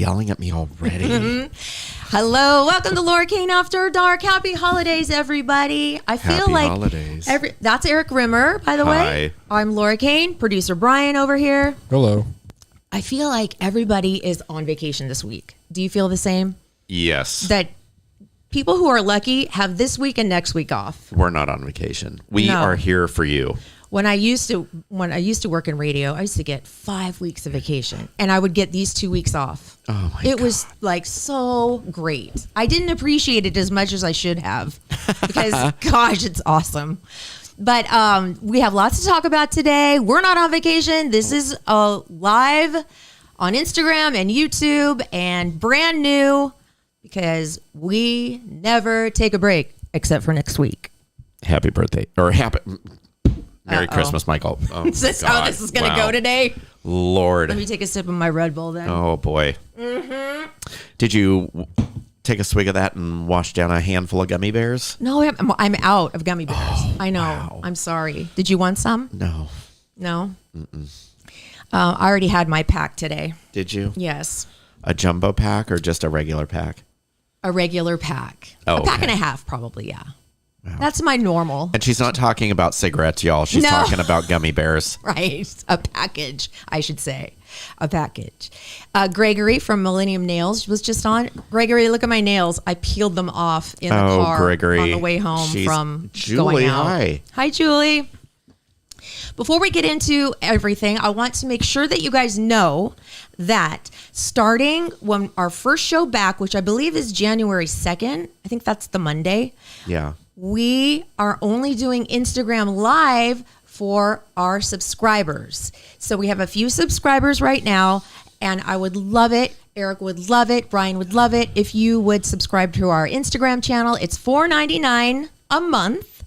yelling at me already. Hello, welcome to Laura Kane After Dark. Happy holidays, everybody. I feel Happy like holidays. That's Erik Rimmer, by the way. I'm Laura Kane, producer Brian over here. Hello. I feel like everybody is on vacation this week. Do you feel the same? Yes. That people who are lucky have this week and next week off. We're not on vacation. We are here for you. When I used to work in radio, I used to get 5 weeks of vacation, and I would get these 2 weeks off. Oh my God. It was like so great. I didn't appreciate it as much as I should have because gosh, it's awesome. But we have lots to talk about today. We're not on vacation. This is live on Instagram and YouTube and brand new because we never take a break except for next week. Happy birthday. Or Merry Christmas, Michael. Oh, is this how this is going to go today? Lord. Let me take a sip of my Red Bull then. Oh, boy. Mm-hmm. Did you take a swig of that and wash down a handful of gummy bears? No, I'm out of gummy bears. I know. Wow. I'm sorry. Did you want some? No. No? I already had my pack today. Did you? Yes. A jumbo pack or just a regular pack? A regular pack. Oh, a pack okay. and a half, probably, yeah. Wow. That's my normal. And she's not talking about cigarettes, y'all. She's talking about gummy bears. Right. A package, I should say. A package. Gregory from Millennium Nails was just on. Gregory, look at my nails. I peeled them off in the car Gregory. on the way home from Julie, going out. hi. Hi, Julie. Before we get into everything, I want to make sure that you guys know that starting when our first show back, which I believe is January 2nd, I think that's the Monday. Yeah. We are only doing Instagram Live for our subscribers. So we have a few subscribers right now, and I would love it. Erik would love it. Brian would love it if you would subscribe to our Instagram channel. It's $4.99 a month,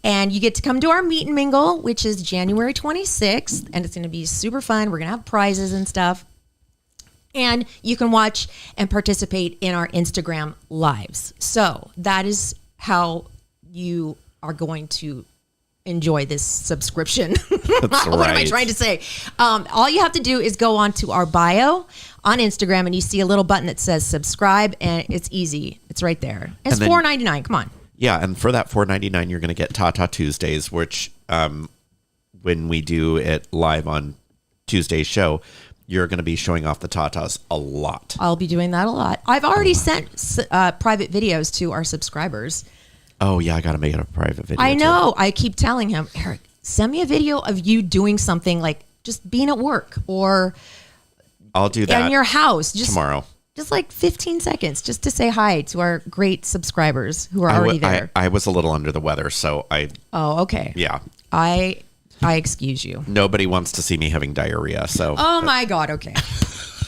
and you get to come to our meet and mingle, which is January 26th, and it's going to be super fun. We're going to have prizes and stuff. And you can watch and participate in our Instagram lives. So that is how you are going to enjoy this subscription. That's What am I trying to say? All you have to do is go on to our bio on Instagram and you see a little button that says subscribe, and it's easy. It's right there. It's $4.99. Come on. Yeah, and for that $4.99, you're going to get Tata Tuesdays, which when we do it live on Tuesday's show, you're going to be showing off the Tatas a lot. I'll be doing that a lot. I've already sent private videos to our subscribers. Oh, yeah, I got to make it a private video. I know. Too. I keep telling him, Erik, send me a video of you doing something like just being at work or I'll do that in your house. Just tomorrow. Just like 15 seconds just to say hi to our great subscribers who are already there. I was a little under the weather, so Oh, okay. Yeah. I excuse you. Nobody wants to see me having diarrhea, so. Oh, my God. Okay.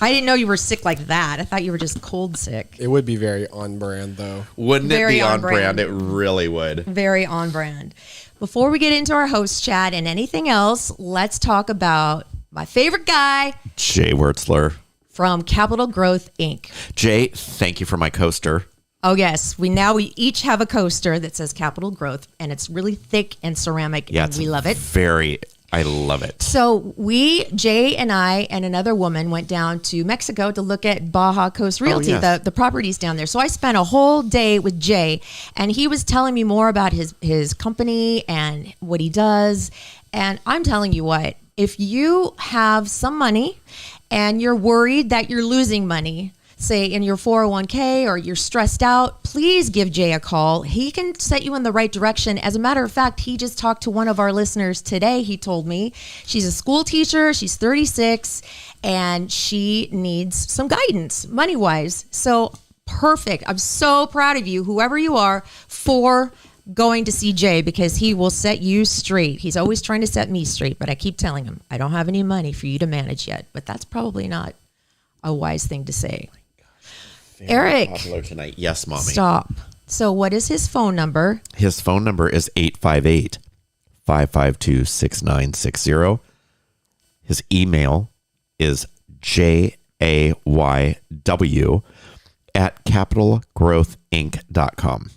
I didn't know you were sick like that. I thought you were just cold sick. It would be very on brand, though. Wouldn't Very it be on brand. brand? It really would. Very on brand. Before we get into our host chat and anything else, let's talk about my favorite guy, Jay Wertzler. from Capital Growth, Inc. Jay, thank you for my coaster. Oh, yes. We each have a coaster that says Capital Growth, and it's really thick and ceramic, Yeah, and we love it. I love it. So Jay and I and another woman went down to Mexico to look at Baja Coast Realty, yes. the properties down there. So I spent a whole day with Jay, and he was telling me more about his company and what he does. And I'm telling you what, if you have some money and you're worried that you're losing money, say in your 401k, or you're stressed out, please give Jay a call. He can set you in the right direction. As a matter of fact, he just talked to one of our listeners today. He told me she's a school teacher. She's 36 and she needs some guidance money wise. So perfect. I'm so proud of you, whoever you are, for going to see Jay, because he will set you straight. He's always trying to set me straight, but I keep telling him, I don't have any money for you to manage yet. But that's probably not a wise thing to say. Erik, Popular tonight. Yes, Mommy. stop. So what is his phone number? His phone number is 858-552-6960. His email is jayw@capitalgrowthinc.com.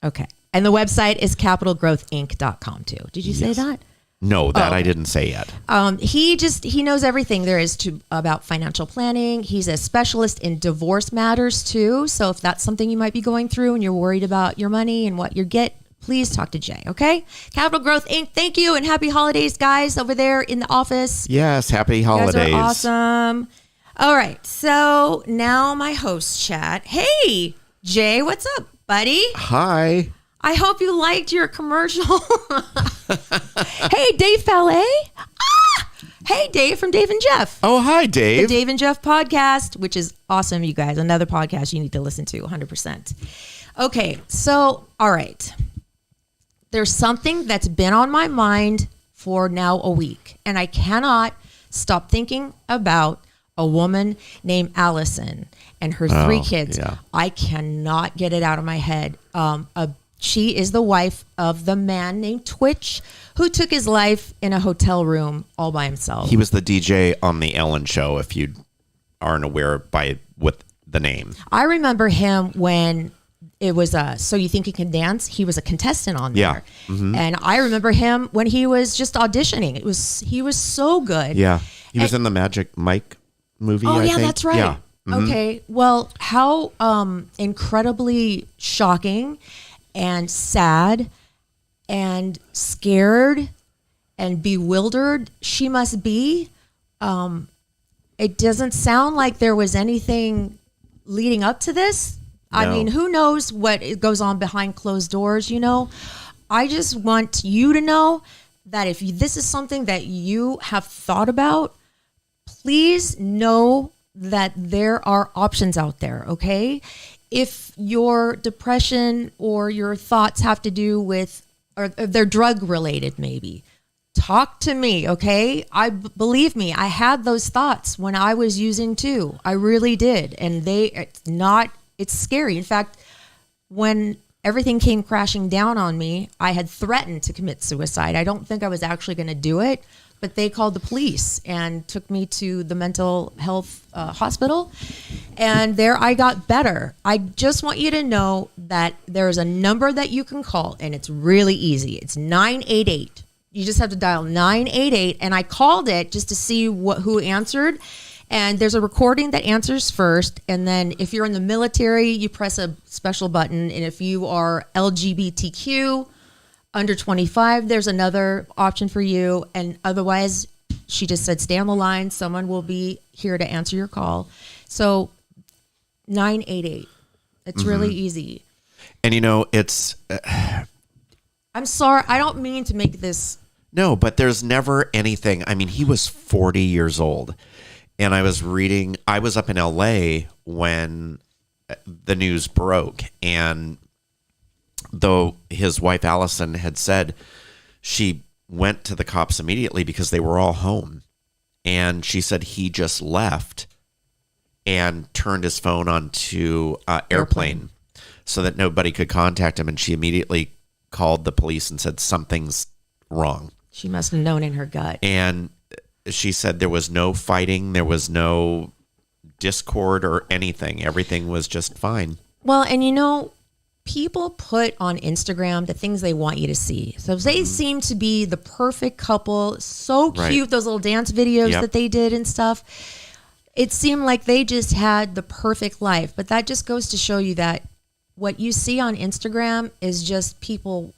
Okay. And the website is capitalgrowthinc.com too. Did you say that? No, that I didn't say yet. He knows everything there is about financial planning. He's a specialist in divorce matters too. So if that's something you might be going through and you're worried about your money and what you get, please talk to Jay, okay? Capital Growth Inc., thank you, and happy holidays, guys, over there in the office. Yes, happy holidays. You guys are awesome. All right, so now my host chat. Hey, Jay, what's up, buddy? Hi. I hope you liked your commercial. Hey, Dave Fallet. Hey, Dave from Dave and Jeff. Oh, hi, Dave. The Dave and Jeff podcast, which is awesome, you guys. Another podcast you need to listen to, 100%. Okay, so, all right. There's something that's been on my mind for now a week, and I cannot stop thinking about a woman named Allison and her 3 kids. Yeah. I cannot get it out of my head. She is the wife of the man named Twitch who took his life in a hotel room all by himself. He was the DJ on the Ellen Show, if you aren't aware with the name. I remember him when it was So You Think You Can Dance. He was a contestant on there. Yeah. Mm-hmm. And I remember him when he was just auditioning. He was so good. Yeah. He was in the Magic Mike movie, I think. That's right. Yeah. Mm-hmm. Okay. Well, how incredibly shocking and sad and scared and bewildered she must be. It doesn't sound like there was anything leading up to this. I mean, who knows what goes on behind closed doors, I just want you to know that if this is something that you have thought about, please know that there are options out there, okay? If your depression or your thoughts have to do with, or they're drug related maybe, talk to me, okay? Believe me, I had those thoughts when I was using too. I really did. And it's scary. In fact, when everything came crashing down on me, I had threatened to commit suicide. I don't think I was actually going to do it, but they called the police and took me to the mental health hospital. And there I got better. I just want you to know that there's a number that you can call, and it's really easy. It's 988. You just have to dial 988. And I called it just to see who answered. And there's a recording that answers first. And then if you're in the military, you press a special button. And if you are LGBTQ, under 25, there's another option for you. And otherwise, she just said, stay on the line. Someone will be here to answer your call. So 988. It's really easy. And it's... I'm sorry. I don't mean to make this... No, but there's never anything. I mean, he was 40 years old. And I was up in LA when the news broke. And though his wife, Allison, had said she went to the cops immediately because they were all home. And she said he just left and turned his phone onto airplane so that nobody could contact him. And she immediately called the police and said something's wrong. She must have known in her gut. And she said there was no fighting. There was no discord or anything. Everything was just fine. Well, and people put on Instagram the things they want you to see. So they seem to be the perfect couple. So cute, Right. those little dance videos that they did and stuff. It seemed like they just had the perfect life. But that just goes to show you that what you see on Instagram is just people.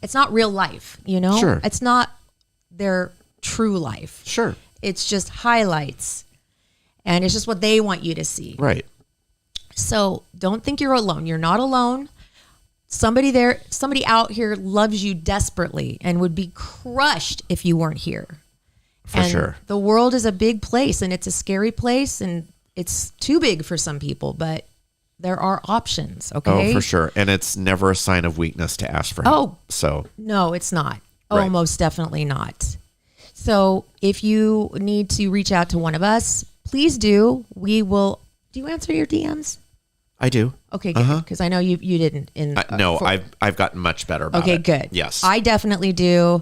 It's not real life, Sure. It's not their true life. Sure. It's just highlights. And it's just what they want you to see. Right. So don't think you're alone. You're not alone. Somebody out here loves you desperately and would be crushed if you weren't here. For sure. The world is a big place and it's a scary place and it's too big for some people, but there are options, okay? Oh, for sure. And it's never a sign of weakness to ask for help. Oh. So. No, it's not. Oh, Right. most definitely not. So if you need to reach out to one of us, please do. We will. Do you answer your DMs? I do. Okay, good. Because I know you didn't. No, I've gotten much better about it. Okay, good. Yes. I definitely do.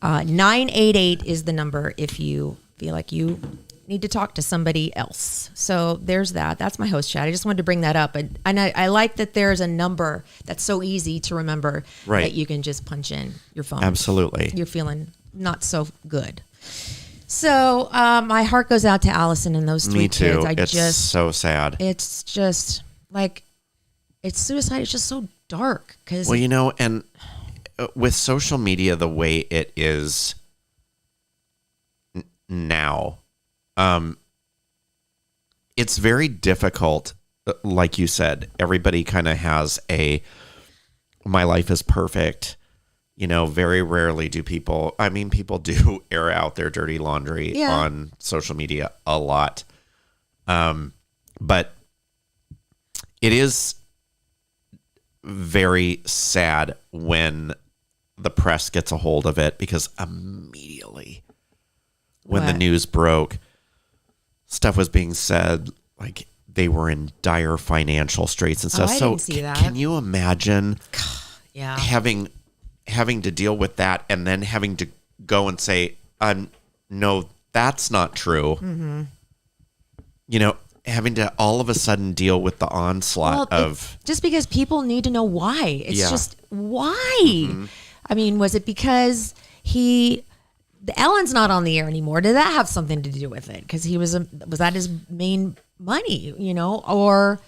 988 is the number if you feel like you need to talk to somebody else. So there's that. That's my host chat. I just wanted to bring that up. And I like that there's a number that's so easy to remember Right. that you can just punch in your phone. Absolutely. You're feeling not so good. So my heart goes out to Allison and those three Me too. kids. It's so sad. It's just like, it's suicide. It's just so dark. Cause Well, and with social media the way it is now, it's very difficult. Like you said, everybody kind of has my life is perfect. Very rarely do people do air out their dirty laundry on social media a lot. But it is very sad when the press gets a hold of it, because immediately when the news broke, stuff was being said like they were in dire financial straits and stuff. I So didn't see that. can you imagine having to deal with that and then having to go and say, no, that's not true. Mm-hmm. Having to all of a sudden deal with the onslaught of... Just because people need to know why. It's just, why? Mm-hmm. I mean, was it because the Ellen's not on the air anymore? Did that have something to do with it? Because was that his main money, Or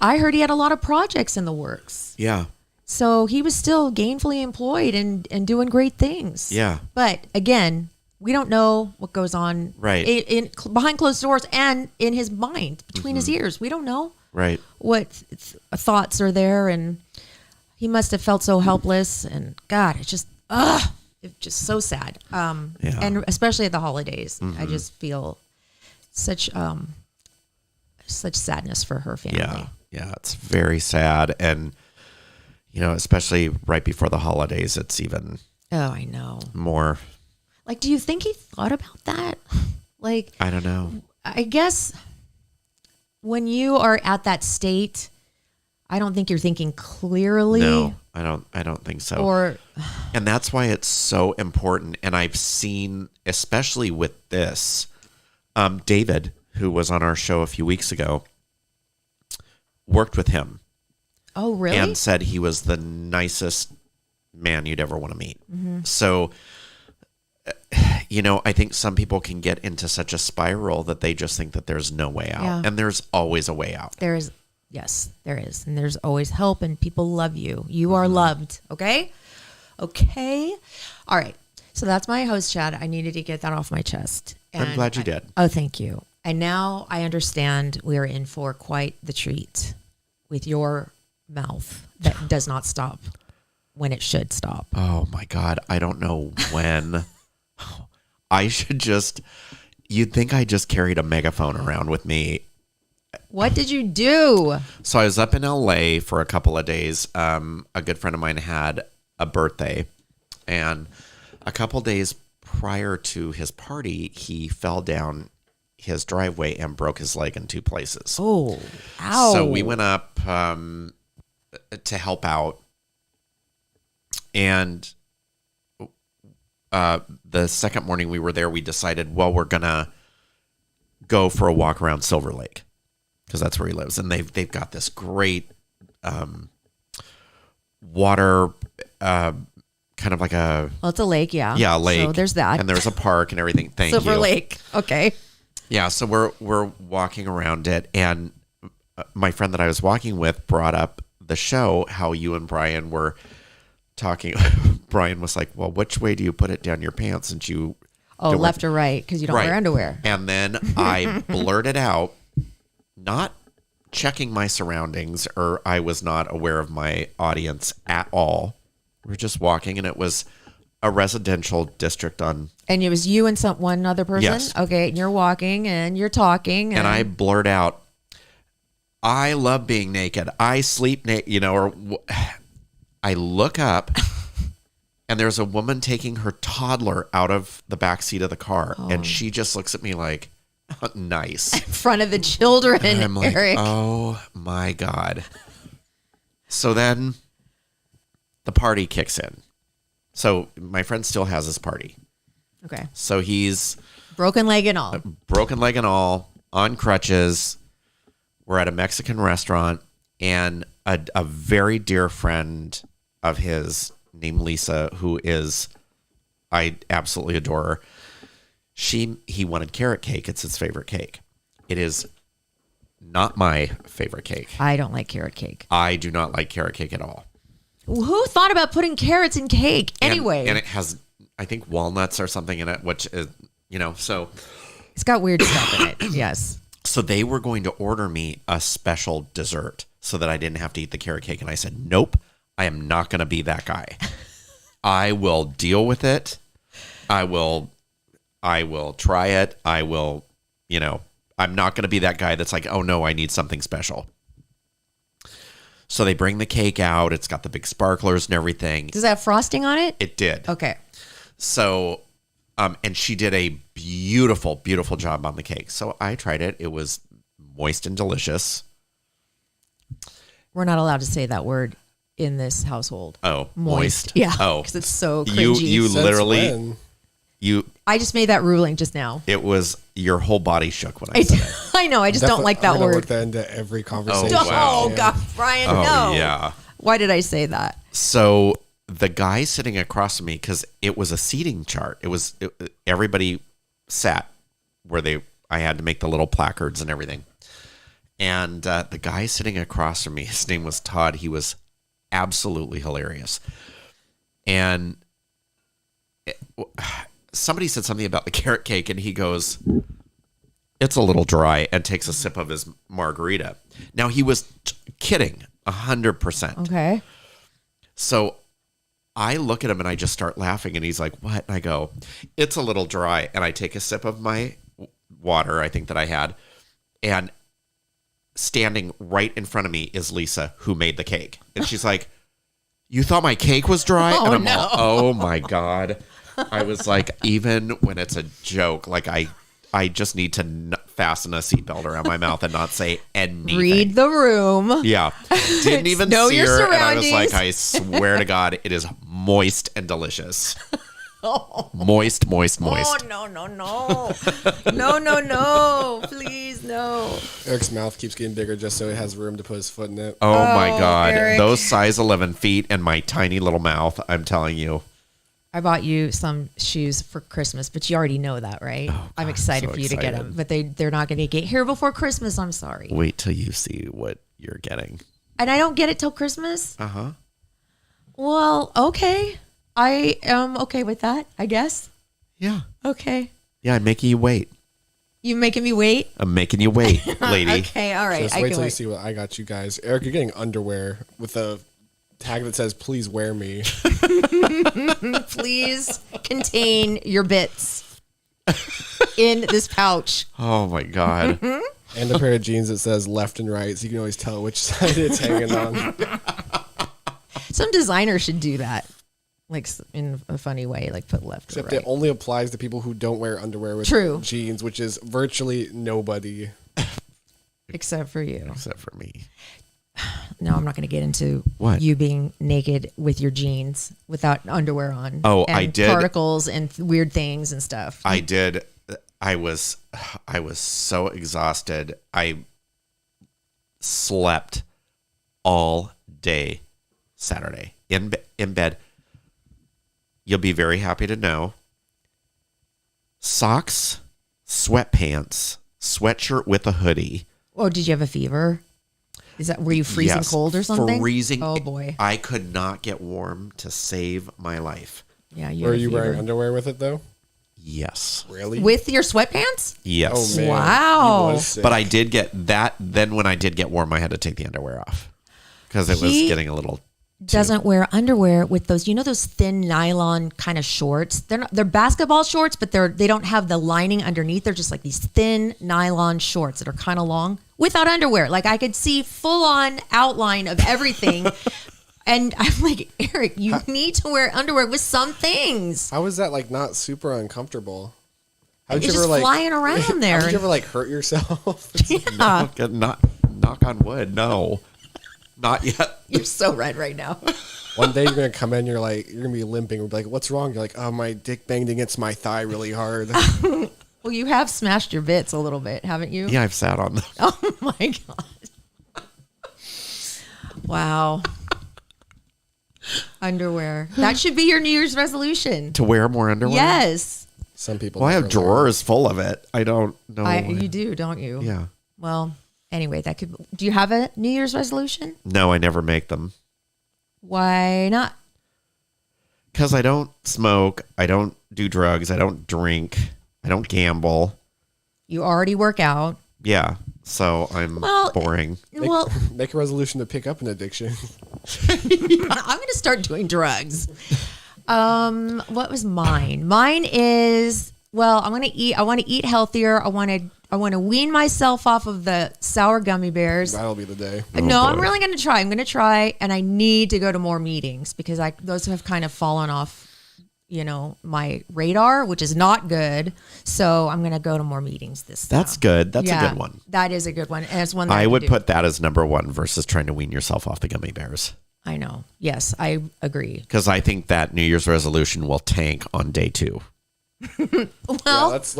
I heard he had a lot of projects in the works. Yeah. So he was still gainfully employed and doing great things. Yeah. But again, we don't know what goes on in behind closed doors and in his mind, between his ears. We don't know what thoughts are there, and he must have felt so helpless. And God, it's just so sad. And especially at the holidays, I just feel such sadness for her family. Yeah, it's very sad, and especially right before the holidays, it's even I know more. Like, do you think he thought about that? Like, I don't know. I guess when you are at that state, I don't think you're thinking clearly. No, I don't think so. And that's why it's so important. And I've seen, especially with this, David, who was on our show a few weeks ago, worked with him. Oh, really? And said he was the nicest man you'd ever want to meet. Mm-hmm. So, I think some people can get into such a spiral that they just think that there's no way out. Yeah. And there's always a way out. There is. Yes, there is. And there's always help, and people love you. You are loved. Okay? Okay? All right. So that's my host chat. I needed to get that off my chest. And I'm glad you did. Oh, thank you. And now I understand we are in for quite the treat with your mouth that does not stop when it should stop. Oh my God. I don't know when. You'd think I just carried a megaphone around with me. What did you do? So I was up in LA for a couple of days. A good friend of mine had a birthday, and a couple days prior to his party, he fell down his driveway and broke his leg in two places. Oh, ow. So we went up to help out, and the second morning we were there, we decided, well, we're gonna go for a walk around Silver Lake, because that's where he lives, and they've got this great water, kind of like a... Well, it's a lake, yeah. Yeah, a lake. So there's that. And there's a park and everything. Thank you. Silver Lake. Okay. Yeah, so we're walking around it, and my friend that I was walking with brought up the show, how you and Brian were talking. Brian was like, well, which way do you put it down your pants since you... Oh, left or right, because you don't wear underwear. And then I blurted out, not checking my surroundings, or I was not aware of my audience at all. We were just walking, and it was a residential district on... And it was you and one other person? Yes. Okay, and you're walking, and you're talking. And I blurt out, I love being naked. I sleep naked, or... I look up, and there's a woman taking her toddler out of the back seat of the car, and she just looks at me like, nice. In front of the children, and I'm like, Erik. Oh my God. So then the party kicks in. So my friend still has his party. Okay. So he's... Broken leg and all. Broken leg and all, on crutches. We're at a Mexican restaurant, and a very dear friend of his named Lisa, who is I absolutely adore her. He wanted carrot cake. It's his favorite cake. It is not my favorite cake. I don't like carrot cake. I do not like carrot cake at all. Who thought about putting carrots in cake anyway? And it has, I think, walnuts or something in it, which is, so. It's got weird stuff in it. Yes. So they were going to order me a special dessert so that I didn't have to eat the carrot cake. And I said, nope, I am not going to be that guy. I will deal with it. I will try it. I will, I'm not going to be that guy that's like, oh no, I need something special. So they bring the cake out. It's got the big sparklers and everything. Does that have frosting on it? It did. Okay. So, and she did a beautiful, beautiful job on the cake. So I tried it. It was moist and delicious. We're not allowed to say that word in this household. Oh, moist. Yeah. Oh, because it's so cringy. You Since literally, when? I just made that ruling just now. it was, your whole body shook when I said it. I know. I just don't like that I'm gonna word. work that into every conversation. Oh, wow. Oh, God, Brian, Oh, no. yeah. Why did I say that? So the guy sitting across from me, because it was a seating chart. Everybody sat where I had to make the little placards and everything. And the guy sitting across from me, his name was Todd. He was absolutely hilarious. And somebody said something about the carrot cake, and he goes, it's a little dry, and takes a sip of his margarita. Now, he was kidding 100%. Okay. So I look at him and I just start laughing, and he's like, what? And I go, it's a little dry. And I take a sip of my water, I think that I had, and standing right in front of me is Lisa, who made the cake. And she's like, you thought my cake was dry? Oh, and I'm no. all, oh my God. I was like, even when it's a joke, like I just need to fasten a seatbelt around my mouth and not say anything. Read the room. Yeah. Didn't even Know see your her. And I was surroundings. like, I swear to God, it is moist and delicious. Moist, moist, moist. Oh, no. No. Please, no. Eric's mouth keeps getting bigger just so he has room to put his foot in it. Oh my God. Eric. Those size 11 feet and my tiny little mouth, I'm telling you. I bought you some shoes for Christmas, but you already know that, right? I'm excited so for you to get them, excited. but they're not going to get here before Christmas. I'm sorry. Wait till you see what you're getting. And I don't get it till Christmas? Uh-huh. Well, okay. I am okay with that, I guess. Yeah. Okay. Yeah, I'm making you wait. You making me wait? I'm making you wait, lady. Okay, all right. Just I wait can till you wait. see what I got you guys. Eric, you're getting underwear with a tag that says, please wear me. Please contain your bits in this pouch. Oh my God. And a pair of jeans that says left and right, so you can always tell which side it's hanging on. Some designer should do that, like in a funny way, like put left or Except right. it only applies to people who don't wear underwear with True. jeans, which is virtually nobody. Except for you. Except for me. No, I'm not going to get into What? you being naked with your jeans without underwear on. Oh, and I did. Particles and weird things and stuff. I did. I was so exhausted. I slept all day Saturday in bed. You'll be very happy to know. Socks, sweatpants, sweatshirt with a hoodie. Oh, did you have a fever? Were you freezing Yes, cold or something? Freezing. Oh boy. I could not get warm to save my life. Yeah, Were had a you wearing fever. underwear with it, though? Yes. Really? With your sweatpants? Yes. Oh, man. Wow. He was sick. But I did get that. Then when I did get warm, I had to take the underwear off because it was He- getting a little. Doesn't wear underwear with those, those thin nylon kind of shorts. They're basketball shorts, but they don't have the lining underneath. They're just like these thin nylon shorts that are kind of long without underwear. Like I could see full on outline of everything. And I'm like, Eric, you need to wear underwear with some things. How is that like not super uncomfortable? How It's just flying around there. How did you ever like hurt yourself? Yeah. Not knock on wood. No, not yet. You're so red right now. One day you're gonna come in, you're gonna be limping. We're like, what's wrong? You're like, oh, my dick banged against my thigh really hard. Well, you have smashed your bits a little bit, haven't you? Yeah, I've sat on them. Oh my God. Wow. Underwear. That should be your New Year's resolution. To wear more underwear? Yes. Some people. Well, I have never learn. drawers full of it. I don't know. You do, don't you? Yeah. Well, anyway, do you have a New Year's resolution? No, I never make them. Why not? Because I don't smoke. I don't do drugs. I don't drink. I don't gamble. You already work out. Yeah. So I'm boring. Make a resolution to pick up an addiction. I'm going to start doing drugs. What was mine? Mine is, I want to eat healthier. I want to wean myself off of the sour gummy bears. That'll be the day. No, I'm really going to try. I'm going to try, and I need to go to more meetings because those have kind of fallen off, my radar, which is not good. So I'm going to go to more meetings this time. That's good. That's a good one. That is a good one. And it's one that I would do. put that as number one versus trying to wean yourself off the gummy bears. I know. Yes, I agree. Because I think that New Year's resolution will tank on day 2. Well, let's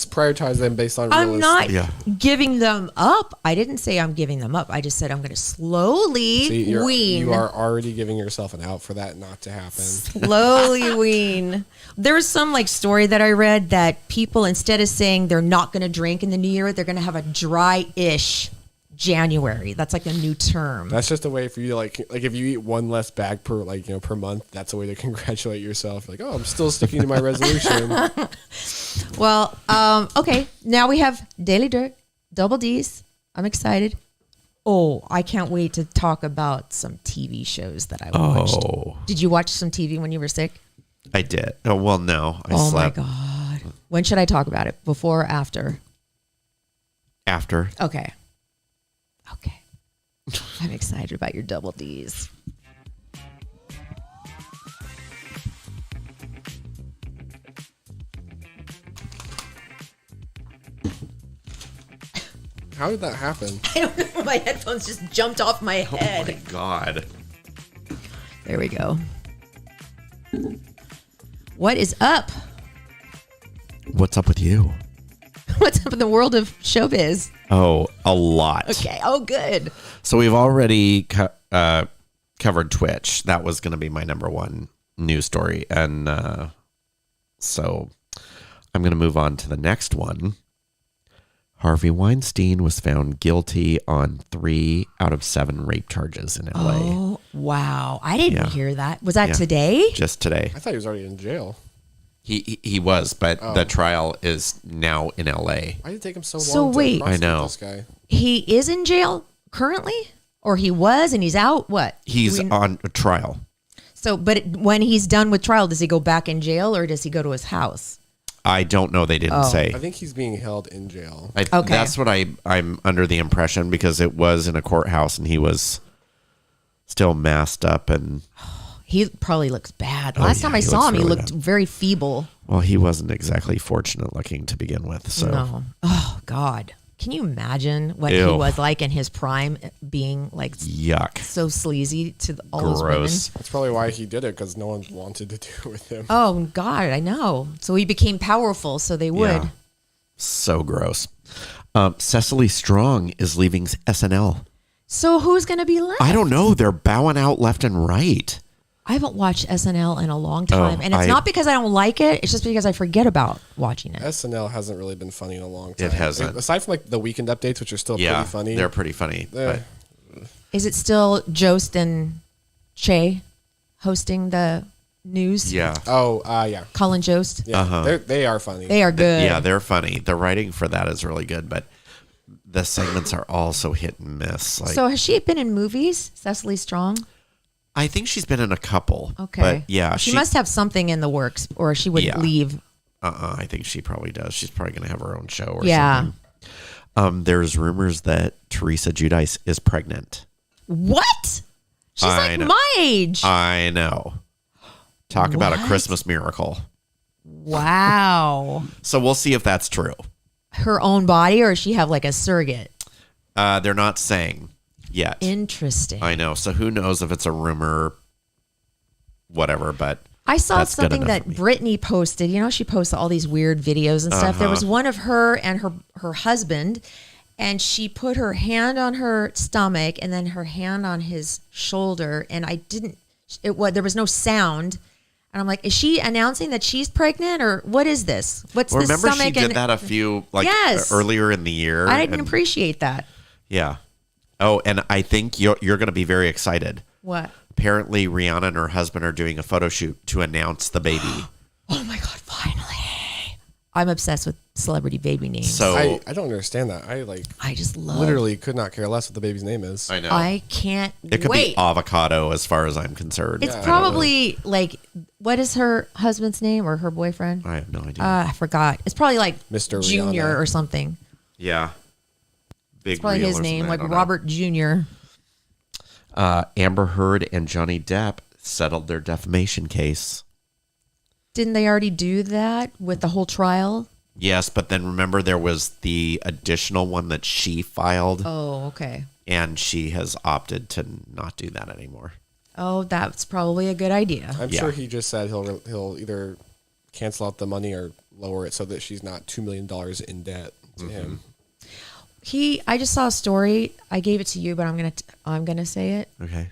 prioritize them based on. I'm not Yeah. giving them up. I didn't say I'm giving them up. I just said I'm going to slowly wean. You are already giving yourself an out for that not to happen. Slowly wean. There was some story that I read that people, instead of saying they're not going to drink in the new year, they're going to have a dry-ish January. That's like a new term. That's just a way for you to like if you eat one less bag per per month, that's a way to congratulate yourself. Like, oh, I'm still sticking to my resolution. Well, okay. Now we have Daily Dirt, Double D's. I'm excited. Oh, I can't wait to talk about some TV shows that I watched. Oh. Did you watch some TV when you were sick? I did. Oh, well, no. I Oh slept my God. When should I talk about it? Before or after? after. Okay. I'm excited about your Double D's. How did that happen? I don't know. My headphones just jumped off my head. Oh my God. There we go. What is up? What's up with you? What's up in the world of showbiz? Oh, a lot. Okay. Oh, good. So we've already covered Twitch. That was going to be my number one news story. And so I'm going to move on to the next one. Harvey Weinstein was found guilty on 3 out of 7 rape charges in LA. Oh, wow. I didn't Yeah. hear that. Was that Yeah. today? Just today. I thought he was already in jail. He was, but the trial is now in LA. Why did it take him so long So to wait. prosecute I know. this guy? He is in jail currently? Or he was and he's out? What? He's on a trial. So, but when he's done with trial, does he go back in jail or does he go to his house? I don't know. They didn't say. I think he's being held in jail. Okay. That's what I'm under the impression, because it was in a courthouse and he was still masked up, and He probably looks bad. Last time I he saw looks him, he really looked bad. very feeble. well, he wasn't exactly fortunate looking to begin with. So No. Oh, God. Can you imagine what he Ew. was like in his prime, being like yuck. so sleazy to all those women? Gross. That's probably why he did it, because no one wanted to do it with him. Oh, God, I know. So he became powerful, so they would. Yeah. So gross. Cecily Strong is leaving SNL. So who's going to be left? I don't know. They're bowing out left and right. I haven't watched SNL in a long time. Oh, and it's not because I don't like it. It's just because I forget about watching it. SNL hasn't really been funny in a long time. It hasn't. Aside from like the weekend updates, which are still Yeah, pretty funny. they're pretty funny. Eh. But Is it still Jost and Che hosting the news? yeah. Oh, yeah. Colin Jost? Yeah, they are funny. They are good. Yeah, they're funny. The writing for that is really good, but the segments are also hit and miss. Like, So has she been in movies, Cecily Strong? I think she's been in a couple. Okay. But yeah, She must have something in the works or she wouldn't Yeah. leave. I think she probably does. She's probably going to have her own show or Yeah. something. There's rumors that Teresa Giudice is pregnant. What? She's I like know. my age. I know. Talk about a What? Christmas miracle. Wow. So we'll see if that's true. Her own body or does she have like a surrogate? They're not saying yet. Interesting. I know. So who knows if it's a rumor, whatever, but I saw that's good something enough that for me. Brittany posted. You know, she posts all these weird videos and stuff. There was one of her and her husband, and she put her hand on her stomach and then her hand on his shoulder. And there was no sound. And I'm like, is she announcing that she's pregnant or what is this? What's this Remember stomach? she did that a few earlier in the year. I didn't appreciate that. Yeah. Oh, and I think you're going to be very excited. What? Apparently, Rihanna and her husband are doing a photo shoot to announce the baby. Oh my God! Finally, I'm obsessed with celebrity baby names. So I don't understand that. I just love. Literally could not care less what the baby's name is. I know. I can't. It could wait. be avocado, as far as I'm concerned. It's I don't probably like, what is her husband's name or her boyfriend? know. I have no idea. I forgot. It's probably like Mr. Junior Rihanna. or something. Yeah. Big It's probably Real his or name, something, I like don't know. Robert Junior. Amber Heard and Johnny Depp settled their defamation case. Didn't they already do that with the whole trial? Yes, but then remember there was the additional one that she filed, Oh, okay. and she has opted to not do that anymore. Oh, that's probably a good idea. I'm Yeah. sure he just said he'll either cancel out the money or lower it so that she's not $2 million in debt to him. I just saw a story. I gave it to you, but I'm gonna say it Okay,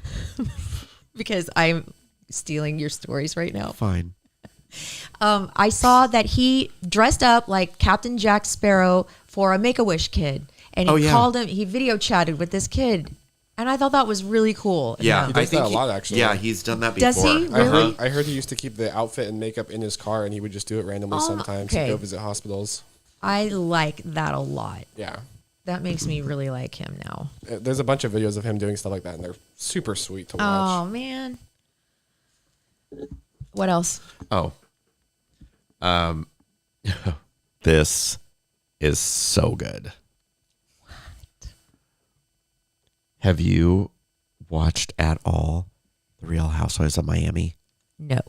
because I'm stealing your stories right now. fine. I saw that he dressed up like Captain Jack Sparrow for a Make-A-Wish kid, and he called him. He video chatted with this kid, and I thought that was really cool. Yeah, He does I think that a lot, actually. Yeah, he's done that before. Does he? Really? I heard he used to keep the outfit and makeup in his car, and he would just do it randomly sometimes to okay. go visit hospitals. I like that a lot. Yeah. That makes me really like him now. There's a bunch of videos of him doing stuff like that, and they're super sweet to watch. Oh man. What else? Oh, this is so good. What? Have you watched at all The Real Housewives of Miami? No.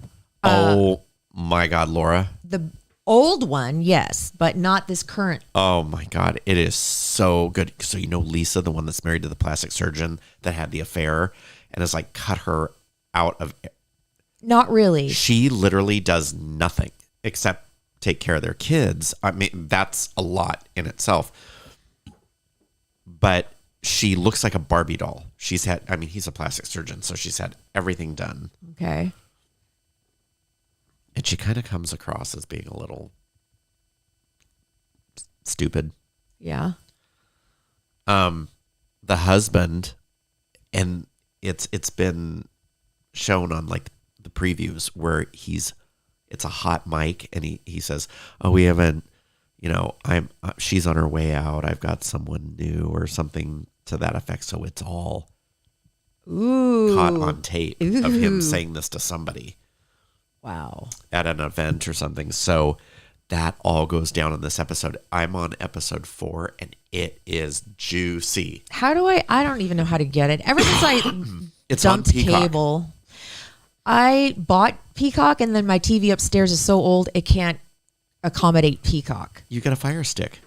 Oh my God, Laura. The old one, yes, but not this current. Oh my God, it is so good. So you know Lisa, the one that's married to the plastic surgeon that had the affair and has like cut her out of. Not really. She literally does nothing except take care of their kids. I mean, that's a lot in itself. But she looks like a Barbie doll. He's a plastic surgeon, so she's had everything done. Okay. And she kind of comes across as being a little stupid. Yeah. The husband, and it's been shown on like the previews where it's a hot mic, and he says, "Oh, we haven't, she's on her way out. I've got someone new," or something to that effect. So it's all caught on tape of him saying this to somebody. Wow. At an event or something. So that all goes down in this episode. I'm on episode 4 and it is juicy. How do I don't even know how to get it. Ever since I It's on dumped Peacock. cable, I bought Peacock and then my TV upstairs is so old it can't accommodate Peacock. You got a Fire Stick.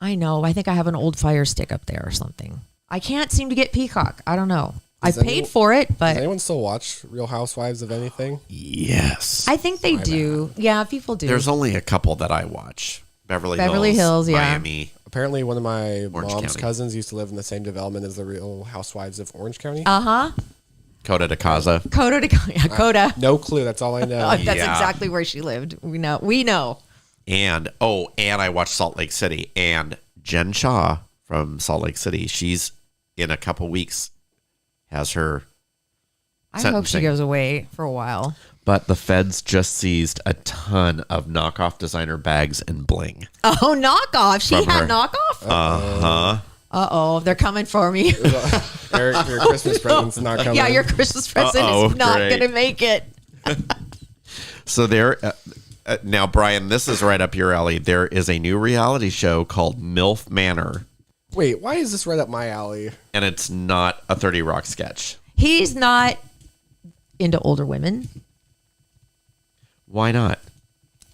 I know. I think I have an old Fire Stick up there or something. I can't seem to get Peacock. I don't know. I paid for it, Does but anyone still watch Real Housewives of anything? Yes. I think they do. Yeah, people do. There's only a couple that I watch. Beverly Hills, yeah. Miami. Apparently, one of my mom's County. cousins used to live in the same development as the Real Housewives of Orange County. Coda de Casa. Coda. No clue. That's all I know. That's Yeah. exactly where she lived. We know. And I watched Salt Lake City. And Jen Shaw from Salt Lake City, she's in a couple weeks has her I hope she sentencing. goes away for a while. But the feds just seized a ton of knockoff designer bags and bling. Oh, knockoff. She From had her. knockoff? Uh-huh. Uh-oh. They're coming for me. Eric, your Christmas present's not coming. Yeah, your Christmas present is not great. going to make it. So there, now, Brian, this is right up your alley. There is a new reality show called MILF Manor, Wait, why is this right up my alley? and it's not a 30 Rock sketch. He's not into older women. Why not?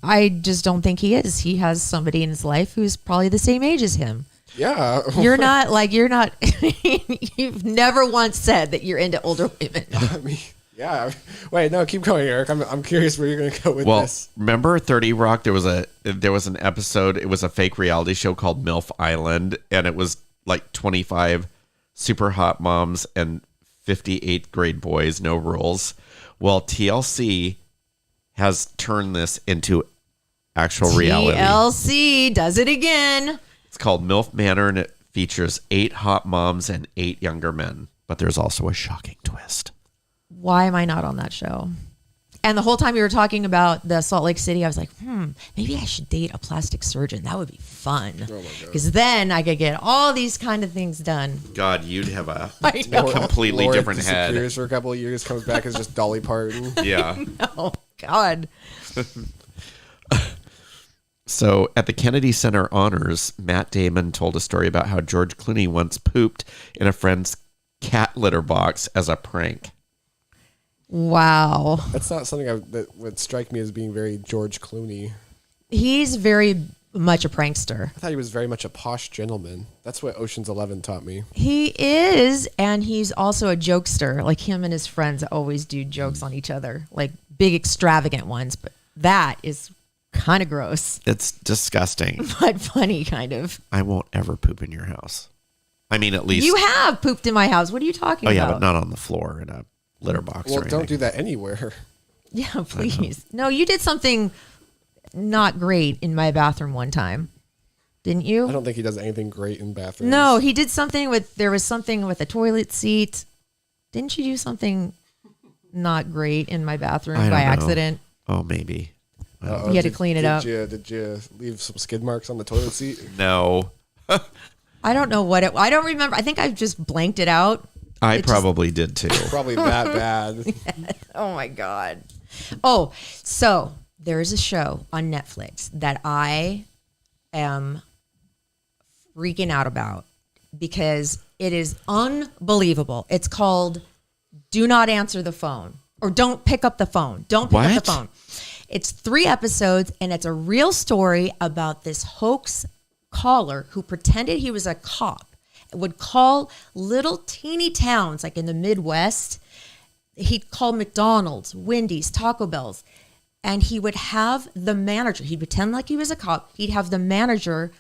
I just don't think he is. He has somebody in his life who's probably the same age as him. Yeah. You've never once said that you're into older women. I mean, yeah. Wait, no, keep going, Eric. I'm curious where you're going to go with Well, this. remember 30 Rock? There was an episode. It was a fake reality show called MILF Island, and it was like 25 super hot moms and 58th grade boys, no rules. Well, TLC has turned this into actual reality. TLC does it again. It's called MILF Manor, and it features 8 hot moms and 8 younger men. But there's also a shocking twist. Why am I not on that show? And the whole time we were talking about the Salt Lake City, I was like, maybe I should date a plastic surgeon. That would be fun. Oh my God. Because then I could get all these kind of things done. God, you'd have a completely Laura different head. Disappears for a couple of years, comes back as just Dolly Parton. Yeah. Oh, God. So at the Kennedy Center Honors, Matt Damon told a story about how George Clooney once pooped in a friend's cat litter box as a prank. Wow. That's not something that would strike me as being very George Clooney. He's very much a prankster. I thought he was very much a posh gentleman. That's what Ocean's 11 taught me. He is, and he's also a jokester. Like him and his friends always do jokes on each other, like big extravagant ones, but that is kind of gross. It's disgusting. But funny, kind of. I won't ever poop in your house. I mean, at least... You have pooped in my house. What are you talking about? Oh, yeah, but not on the floor in a litter box or anything. Don't do that anywhere. Yeah, please. No, you did something not great in my bathroom one time. Didn't you? I don't think he does anything great in bathrooms. No, he did something there was something with a toilet seat. Didn't you do something not great in my bathroom by accident? Oh, maybe. You had to clean it up. Did you leave some skid marks on the toilet seat? No. I don't know I don't remember. I think I just blanked it out. I probably did too. Probably that bad. Oh my God. Oh, so there is a show on Netflix that I am freaking out about because it is unbelievable. It's called Do Not Answer the Phone, or Don't Pick Up the Phone. Don't pick up the phone. It's 3 episodes, and it's a real story about this hoax caller who pretended he was a cop, would call little teeny towns like in the Midwest. He'd call McDonald's, Wendy's, Taco Bell's, and he would have the manager, he'd pretend like he was a cop, he'd have the manager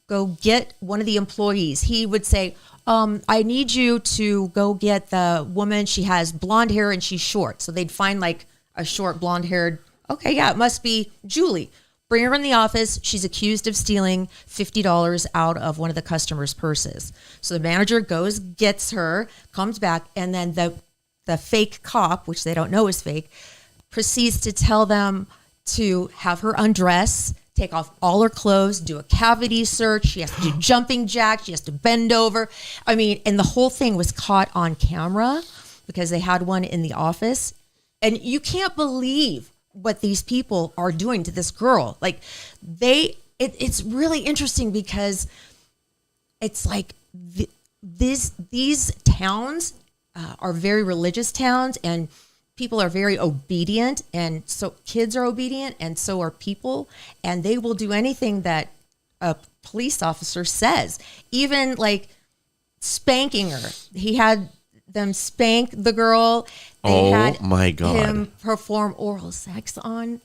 go get one of the employees. He would say, I need you to go get the woman, she has blonde hair and she's short. So they'd find like a short blonde haired, okay, yeah, it must be Julie. Bring her in the office. She's accused of stealing $50 out of one of the customers' purses. So the manager goes, gets her, comes back, and then the fake cop, which they don't know is fake, proceeds to tell them to have her undress, take off all her clothes, do a cavity search. She has to do jumping jacks. She has to bend over. I mean, and the whole thing was caught on camera because they had one in the office. And you can't believe what these people are doing to this girl. Like it's really interesting because it's like these towns are very religious towns, and people are very obedient, and so kids are obedient, and so are people, and they will do anything that a police officer says, even like spanking her. He had them spank the girl. They had my God. him perform oral sex on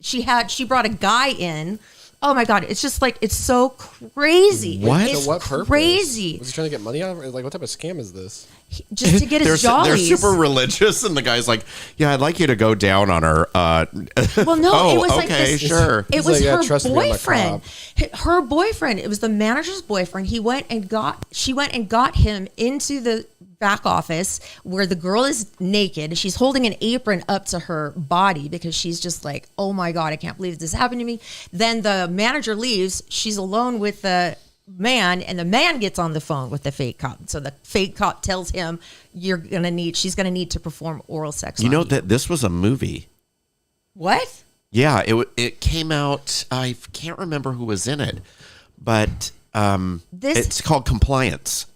she brought a guy in. Oh my God, it's just like, it's so crazy. What? It's what purpose? Crazy. Was he trying to get money out of it? Like, what type of scam is this? Just to get his jollies. They're super religious, and the guy's like, "Yeah, I'd like you to go down on her." Well, no, it was like okay, this. sure. It was like, her trust me, I'm a boyfriend. Her boyfriend. It was the manager's boyfriend. She went and got him into the back office where the girl is naked. She's holding an apron up to her body because she's just like, "Oh my God, I can't believe this happened to me." Then the manager leaves. She's alone with the man, and the man gets on the phone with the fake cop. So the fake cop tells him, she's gonna need to perform oral sex. You know that this was a movie. What? Yeah, it came out. I can't remember who was in it, but it's called Compliance.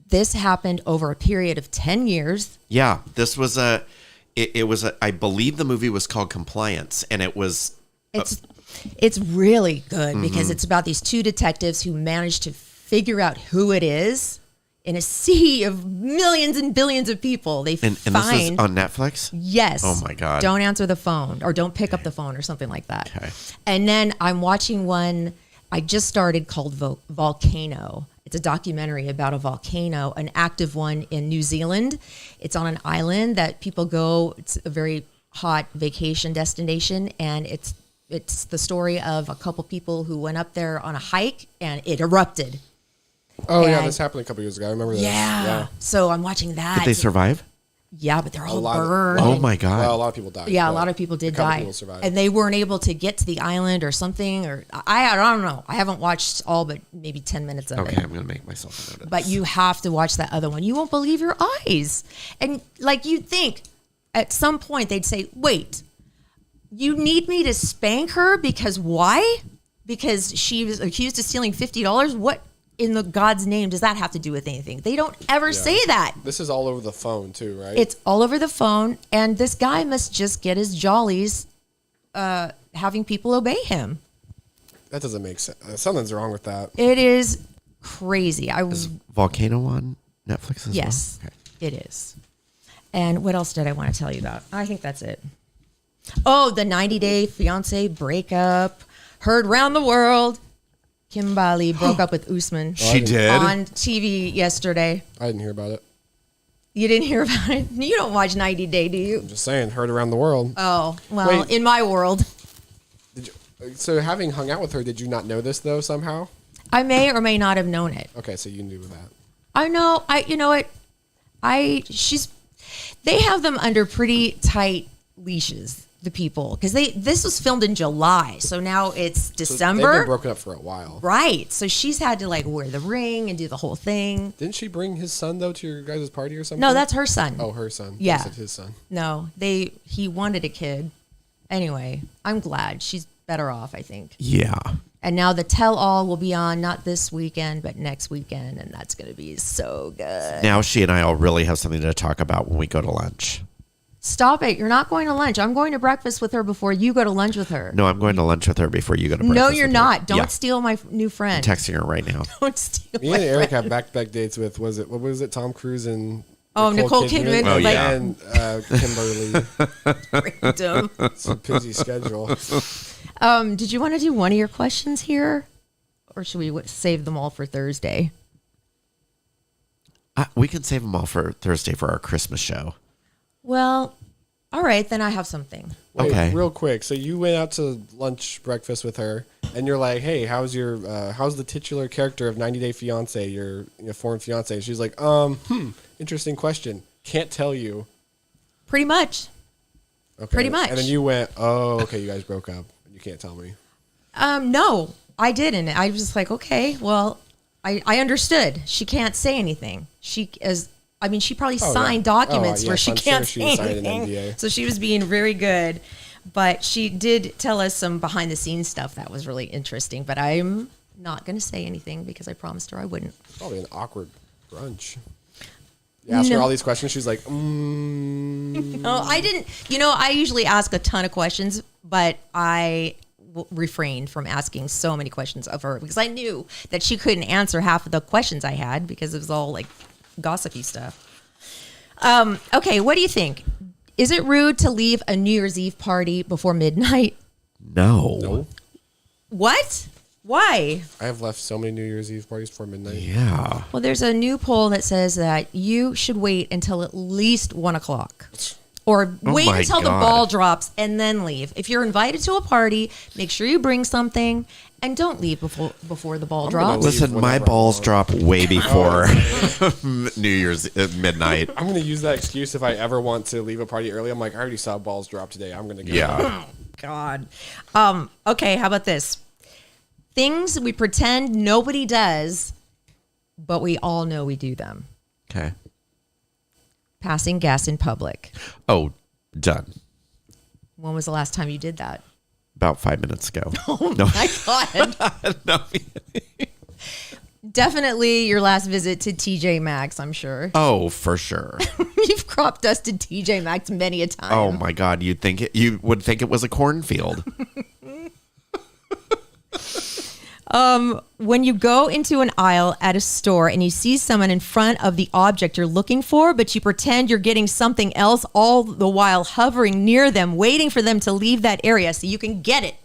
This happened over a period of 10 years. Yeah, this was I believe the movie was called Compliance, and it was. It's really good because it's about these 2 detectives who manage to figure out who it is in a sea of millions and billions of people. They and find. This is on Netflix? Yes. Oh my God. Don't answer the phone, or don't pick up the phone, or something like that. Okay. And then I'm watching one I just started called Volcano. It's a documentary about a volcano, an active one in New Zealand. It's on an island that people go. It's a very hot vacation destination, and it's the story of a couple people who went up there on a hike and it erupted. Oh, yeah, And- this happened a couple years ago. I remember this. Yeah. So I'm watching that. Did they survive? Yeah, but they're all lot of- burned. Oh my God. Well, a lot of people died. Yeah, a but lot of people did couple die, people survived. and they weren't able to get to the island or something. Or I don't know. I haven't watched all but maybe 10 minutes of Okay, it. I'm going to make myself a note of But this. you have to watch that other one. You won't believe your eyes. And like you'd think, at some point they'd say, "Wait, you need me to spank her because why? Because she was accused of stealing $50. What in the God's name does that have to do with anything?" They don't ever say that. This is all over the phone, too, right? It's all over the phone, and this guy must just get his jollies having people obey him. That doesn't make sense. Something's wrong with that. It is crazy. Is Volcano on Netflix as Yes, well? Okay. it is. And what else did I want to tell you about? I think that's it. Oh, the 90-day fiance breakup. Heard round the world. Kimberly broke up with Usman She did? on TV yesterday. I didn't hear about it. You didn't hear about it? You don't watch 90 Day, do you? Just saying, heard around the world. Oh, well, Wait. in my world. Did you, so having hung out with her, did you not know this, though, somehow? I may or may not have known it. Okay, so you knew that. I know. You know what? They have them under pretty tight leashes, the people, because this was filmed in July, so now it's So December. they've been broken up for a while. Right. So she's had to like wear the ring and do the whole thing. Didn't she bring his son, though, to your guys' party or something? No, that's her son. Oh, her son. Yeah. I said his son. No, he wanted a kid. Anyway, I'm glad she's better off, I think. Yeah. And now the tell all will be on not this weekend, but next weekend, and that's going to be so good. Now she and I will really have something to talk about when we go to lunch. Stop it. You're not going to lunch. I'm going to breakfast with her before you go to lunch with her. No, I'm going to lunch with her before you go to breakfast. No, you're with not. her. Don't Yeah. steal my new friend. I'm texting her right now. Don't steal Me my and Eric friend. have back-to-back dates with, what was it, Tom Cruise and Oh, Nicole Kidman. Oh, yeah. And Kimberly. Random. It's a busy schedule. Did you want to do one of your questions here? Or should we save them all for Thursday? We can save them all for Thursday for our Christmas show. Well, all right, then I have something. Wait, Okay. real quick. So you went out to lunch, breakfast with her, and you're like, "Hey, how's the titular character of 90 Day Fiance, your foreign fiance?" And she's like, interesting question. Can't tell you. Pretty much. Okay. Pretty much. And then you went, "Oh, okay, you guys broke up. You can't tell me." No, I didn't. I was just like, okay, well, I understood. She can't say anything. She probably Oh, signed yeah. documents Oh, where yes, she I'm can't sure she say signed an anything. NDA. So she was being very good. But she did tell us some behind the scenes stuff that was really interesting. But I'm not going to say anything because I promised her I wouldn't. Probably an awkward brunch. You ask her No. all these questions. She's like, No, I didn't. I usually ask a ton of questions, but I refrained from asking so many questions of her because I knew that she couldn't answer half of the questions I had because it was all like gossipy stuff. Okay, what do you think? Is it rude to leave a New Year's Eve party before midnight? No. "No." What? Why? I have left so many New Year's Eve parties before midnight. Yeah. Well, there's a new poll that says that you should wait until at least 1 o'clock. Or wait my until the God. ball drops and then leave. If you're invited to a party, make sure you bring something and don't leave before the ball I'm gonna drops. leave. Listen, my whenever I balls want. drop way before New Year's midnight. I'm gonna use that excuse if I ever want to leave a party early. I'm like, I already saw balls drop today. I'm gonna go. Yeah. God. Okay, how about this? Things we pretend nobody does, but we all know we do them. Okay. Passing gas in public. Oh, done. When was the last time you did that? About 5 minutes ago. Oh no. my God. No. Definitely your last visit to TJ Maxx, I'm sure. Oh, for sure. You've crop dusted TJ Maxx many a time. Oh my God. You would think it was a cornfield. When you go into an aisle at a store and you see someone in front of the object you're looking for, but you pretend you're getting something else all the while hovering near them, waiting for them to leave that area so you can get it.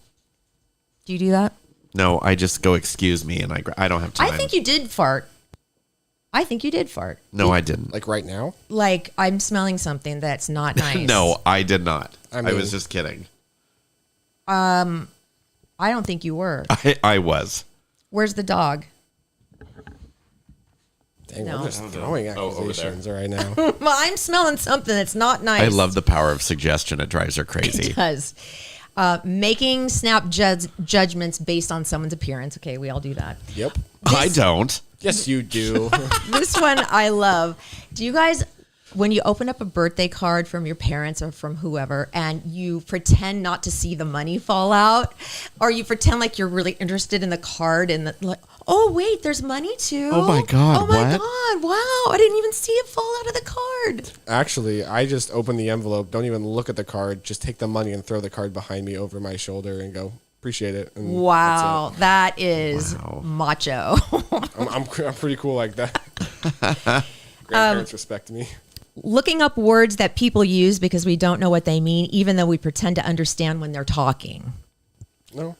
Do you do that? No, I just go, excuse me, and I don't have time. I think you did fart I think you did fart. No, I didn't. Like right now? Like I'm smelling something that's not nice. No, I did not. I mean- was just kidding. I don't think you were. I was. Where's the dog? Dang, No. we're just throwing over there. accusations right now. Well, I'm smelling something that's not nice. I love the power of suggestion. It drives her crazy. It does. Making snap judgments based on someone's appearance. Okay, we all do that. Yep. I don't. Yes, you do. This one I love. Do you guys, when you open up a birthday card from your parents or from whoever, and you pretend not to see the money fall out, or you pretend like you're really interested in the card and like, oh wait, there's money too. Oh my God, Oh my what? God! Wow, I didn't even see it fall out of the card. Actually, I just open the envelope, don't even look at the card, just take the money and throw the card behind me over my shoulder and go, appreciate it. And Wow, that's that is Wow. macho. it. I'm pretty cool like that. Grandparents respect me. Looking up words that people use because we don't know what they mean, even though we pretend to understand when they're talking. No,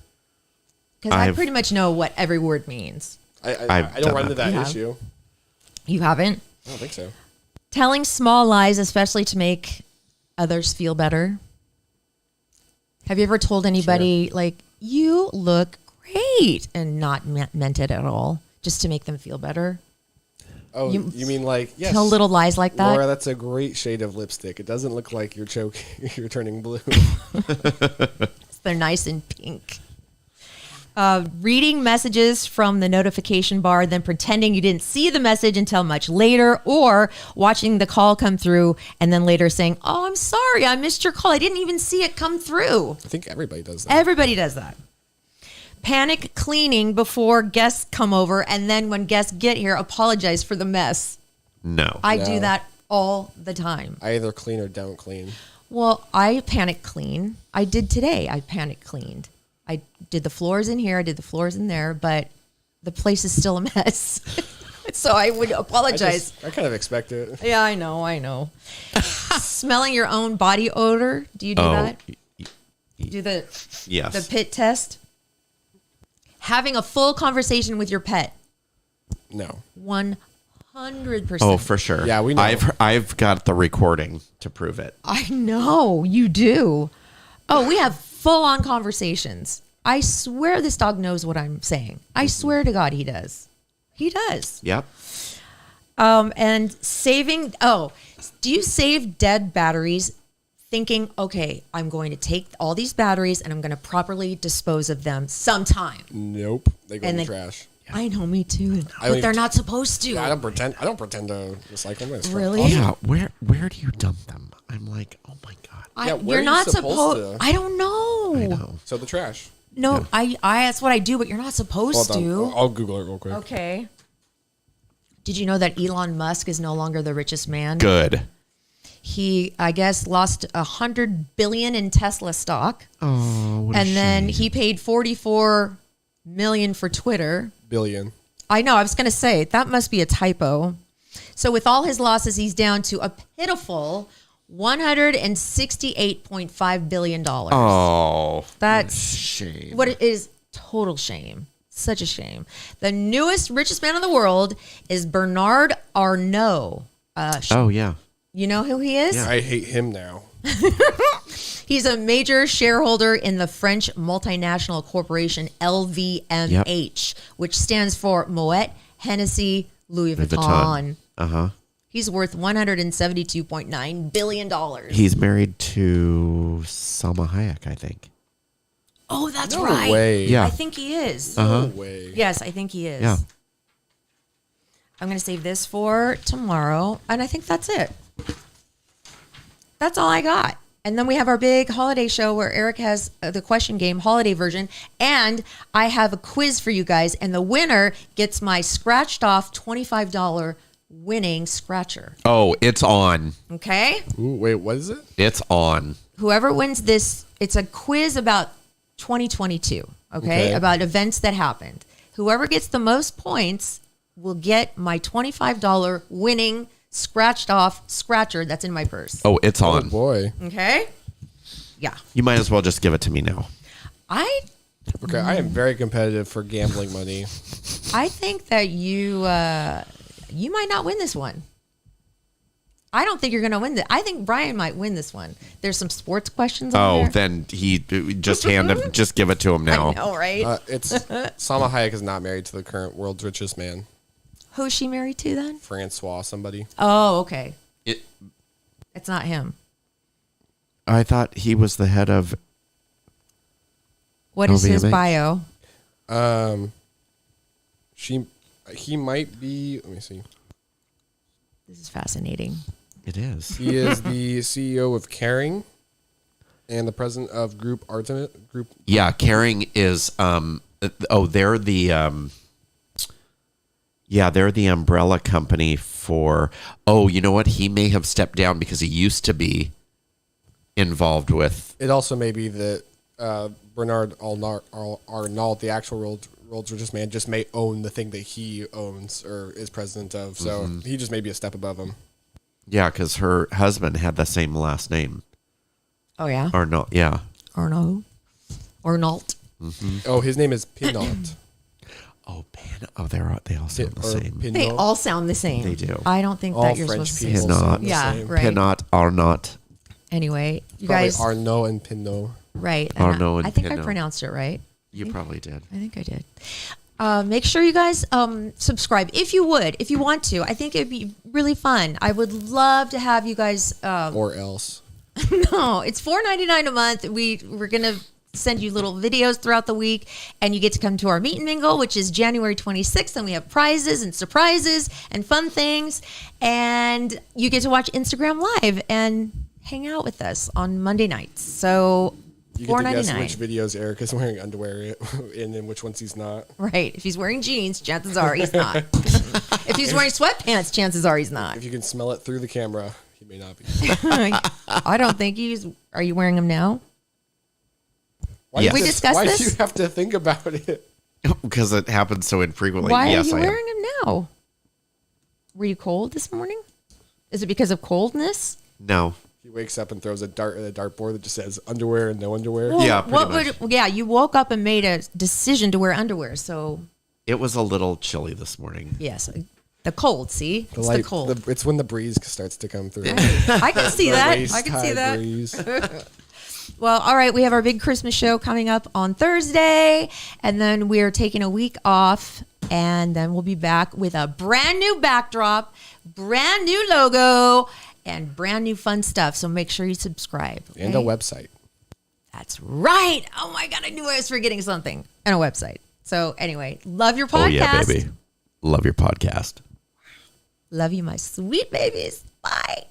Because I I've- pretty much know what every word means. I I've don't done run into that. that You have. issue. You haven't? I don't think so. Telling small lies, especially to make others feel better. Have you ever told anybody, like, you look great, and not meant it at all, just to make them feel better? Oh, You- you mean like, yes. Tell little lies like that? Laura, that's a great shade of lipstick. It doesn't look like you're choking. You're turning blue. They're nice and pink. Reading messages from the notification bar, then pretending you didn't see the message until much later, or watching the call come through and then later saying, oh, I'm sorry, I missed your call. I didn't even see it come through. I think everybody does that. Everybody does that. Panic cleaning before guests come over, and then when guests get here, apologize for the mess. No. I No. do that all the time. I either clean or don't clean. Well, I panic clean. I did today. I panic cleaned. I did the floors in here. I did the floors in there, but the place is still a mess. So I would apologize. I kind of expect it. Yeah, I know. Smelling your own body odor. Do you do that? Do the Yes. the pit test? Having a full conversation with your pet. No. 100%. Oh, for sure. Yeah, we know. I've got the recording to prove it. I know you do. Oh, we have full on conversations. I swear this dog knows what I'm saying. I swear to God he does. He does. Yep. And saving. Oh, do you save dead batteries thinking, okay, I'm going to take all these batteries and I'm going to properly dispose of them sometime? Nope. They go in And the they- trash. I know, me too. don't But they're even- not supposed to. I don't pretend to recycle them. It's Really? Yeah. Where do you dump them? I'm like, oh my God. Yeah, where You're are you not supposed supposed. to? I don't know. I know. So the trash. No, I that's what I do, but you're not supposed Hold to. on. I'll Google it real quick. Okay. Did you know that Elon Musk is no longer the richest man? Good. He, I guess, lost $100 billion in Tesla stock, Oh, what a and then shame. he paid $44 million for Twitter. Billion. I know. I was going to say that must be a typo. So with all his losses, he's down to a pitiful $168.5 billion. Oh, That's shame. what it is. Total shame. Such a shame. The newest richest man in the world is Bernard Arnault. Oh yeah. You know who he is? Yeah. I hate him now. He's a major shareholder in the French multinational corporation LVMH, which stands for Moet Hennessy Louis Vuitton. Uh huh. He's worth $172.9 billion. He's married to Salma Hayek, I think. Oh, that's No right. way. Yeah. I think he is. No way. Yes, I think he is. Yeah. I'm going to save this for tomorrow. And I think that's it. That's all I got. And then we have our big holiday show where Erik has the question game holiday version. And I have a quiz for you guys. And the winner gets my scratched off $25 winning scratcher. Oh, it's on. Okay? Ooh, wait, what is it? It's on. Whoever wins this, it's a quiz about 2022. Okay? About events that happened. Whoever gets the most points will get my $25 winning scratched off scratcher that's in my purse. Oh, it's Oh on. boy. Okay? Yeah. You might as well just give it to me now. Okay, I am very competitive for gambling money. I think that you you might not win this one. I don't think you're going to win this. I think Brian might win this one. There's some sports questions on there. Then he just just give it to him now. I know, right? It's Salma Hayek is not married to the current world's richest man. Who's she married to then? Francois somebody. Oh, okay. It, It's not him. I thought he was the head of. What is his LVMH? bio? He might be. Let me see. This is fascinating. It is. He is the CEO of Caring, and the president of Group Artemis Group. Yeah, Caring is. They're the. They're the umbrella company for. Oh, you know what? He may have stepped down because he used to be involved with. It also may be that Bernard Arnault, the actual world's richest man, just may own the thing that he owns or is president of. So he just may be a step above him. Yeah, because her husband had the same last name. Oh, yeah? Arnault. Yeah. Arnault. Oh, his name is Pinot. Oh, they all sound the same. They all sound the same. They do. I don't think All that you're French supposed to people say Pinot. sound the Yeah, same. right. Pinot, Arnault. Anyway, you Probably guys. Arnault and Pinot. Right. And Arnault and I think I Pinot. pronounced it right. You probably did. I think I did. Make sure you guys subscribe if you would, if you want to. I think it'd be really fun. I would love to have you guys. Or else. No, it's $4.99 a month. We're gonna send you little videos throughout the week, and you get to come to our meet and mingle, which is January 26th, and we have prizes and surprises and fun things, and you get to watch Instagram Live and hang out with us on Monday nights. So You get to guess $4.99. which videos Eric is wearing underwear in and which ones he's not. Right. If he's wearing jeans, chances are he's not. If he's wearing sweatpants, chances are he's not. If you can smell it through the camera, he may not be. I don't think he's. Are you wearing them now? Why Yes. do you- We discussed why this? do you have to think about it? Because it happens so infrequently. Why yes, are you I am. wearing them now? Were you cold this morning? Is it because of coldness? No. He wakes up and throws a dart at a dartboard that just says underwear and no underwear. Well, Yeah, pretty much. Yeah, you woke up and made a decision to wear underwear. So It was a little chilly this morning. yes, the cold. See, it's the cold. It's when the breeze starts to come through. I can see The that. I can see waist-high that. breeze. Well, all right. We have our big Christmas show coming up on Thursday, and then we're taking a week off, and then we'll be back with a brand new backdrop, brand new logo, and brand new fun stuff. So make sure you subscribe. And a okay? website. That's right. Oh my God, I knew I was forgetting something. And a website. So anyway, love your podcast. Oh, yeah, baby. Love your podcast. Love you, my sweet babies. Bye.